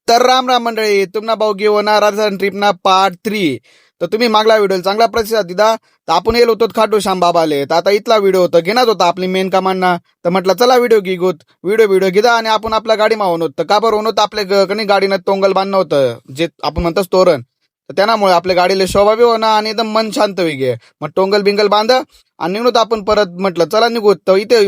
तर राम राम मंडळी, तुम्हाला भाऊ घेऊन राजस्थान ट्रिप ना पार्ट 3. तर तुम्ही मागला व्हिडिओ चांगला प्रतिसाद दिला. तर आपण येलो होतो खाटू श्याम बाबाले. तर आता इथला व्हिडिओ होता घेणार होता आपली मेन कमांडना. तर म्हटलं चला व्हिडिओ घेऊत, व्हिडिओ घेता आणि आपण आपल्या गाडी मावून होतं. का बरं होत आपल्या कणी गाडीनं तोंगल बांधणं होतं, जे आपण म्हणतोच तोरण. तर त्यामुळे आपल्या गाडीला शोभा बी होणार आणि एकदम मन शांत होई. मग टोंगल बिंगल बांध आणि निघून आपण परत म्हटलं चला निघूत. तर इथे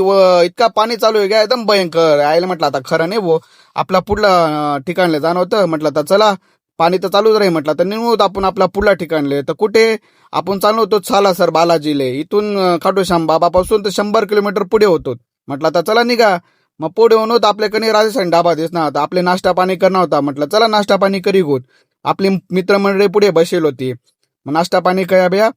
इतका पाणी चालू आहे, एकदम भयंकर आयला. म्हटलं आता खरं नाही वो, आपला पुढला ठिकाणले जाणं होतं. म्हटलं तर चला, पाणी तर चालूच राही. म्हटलं तर निघूत आपण आपला पुढला ठिकाणले. तर कुठे आपण चाललो होतो सालासर बालाजीले. इथून खाटू श्याम बाबापासून तर 100 किलोमीटर पुढे होतो. म्हटलं तर चला निघा. मग पुढे होऊन होत आपल्याकडे राजस्थान डाबा दिसणार. तर आपले नाश्ता पाणी करणं होता. म्हटलं चला नाश्ता पाणी करी गोत. आपली मित्रमंडळी पुढे बसेल होती. मग नाश्ता पाणी कया बिया.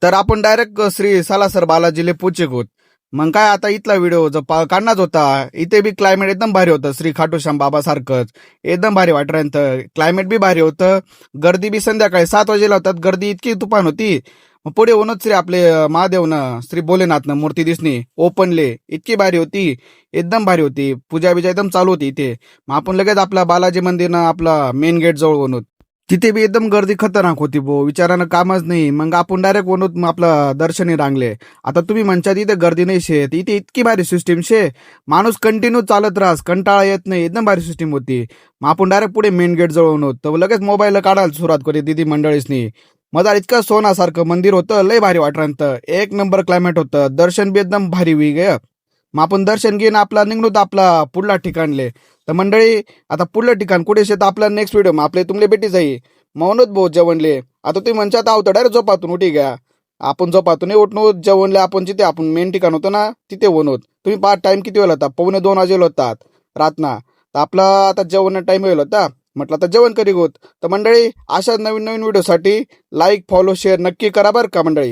तर आपण डायरेक्ट श्री सालासर बालाजीले पोचे गोत. मग काय आता इथला व्हिडिओ जो काढणारच होता. इथे बी क्लायमेट एकदम भारी होतं, श्री खाटू श्याम बाबा सारखंच एकदम भारी वाटऱ्यांत. क्लायमेट बी भारी होतं. गर्दी बी संध्याकाळी 7 वाजेला होतात. गर्दी इतकी तुफान होती. मग पुढे होऊनच श्री आपले महादेवनं श्री भोलेनाथनं मूर्ती दिसली ओपनले. इतकी भारी होती, एकदम भारी होती. पूजा बिजा एकदम चालू होती इथे. मग आपण लगेच आपला बालाजी मंदिरनं आपला मेन गेट जवळ होऊन तिथे बी एकदम गर्दी खतरनाक होती भो, विचारानं कामच नाही. मग आपण डायरेक्ट वनूत आपलं दर्शनी रांगले. आता तुम्ही म्हणतात इथे गर्दी नाही शे, इथे इतकी भारी सिस्टीम शे. माणूस कंटिन्यू चालत राहस, कंटाळा येत नाही, एकदम भारी सिस्टीम होती. मग आपण डायरेक्ट पुढे मेन गेट जवळ होत. तर लगेच मोबाईल काढायला सुरुवात करी दिदी मंडळीसनी. मजा इतकं सोनासारखं मंदिर होतं, लय भारी वाटरांत. एक नंबर क्लायमेट होतं. दर्शन बी एकदम भारी होई गे. मग आपण दर्शन घेऊन आपला निघणूत आपला पुढला ठिकाणले. तर मंडळी आता पुढलं ठिकाण कुठे शेत आपला नेक्स्ट व्हिडिओ मग आपले तुमले भेटी जाई. म्हणूनच भाऊ जेवणले. आता तुम्ही म्हणतात आहोत डायरेक्ट झोपातून उठी घ्या. आपण झोपातून उठणं जेवणले. आपण जिथे आपण मेन ठिकाण होतो ना तिथे बनवत. तुम्ही पाच टाइम किती वेळ होता? 1:45 वाजेला होतात रातना. तर आपला आता जेवण टाइम वेळ होता. म्हटलं आता जेवण करी गोत. तर मंडळी अशाच नवीन नवीन व्हिडिओसाठी लाईक फॉलो शेअर नक्की करा बरं का मंडळी.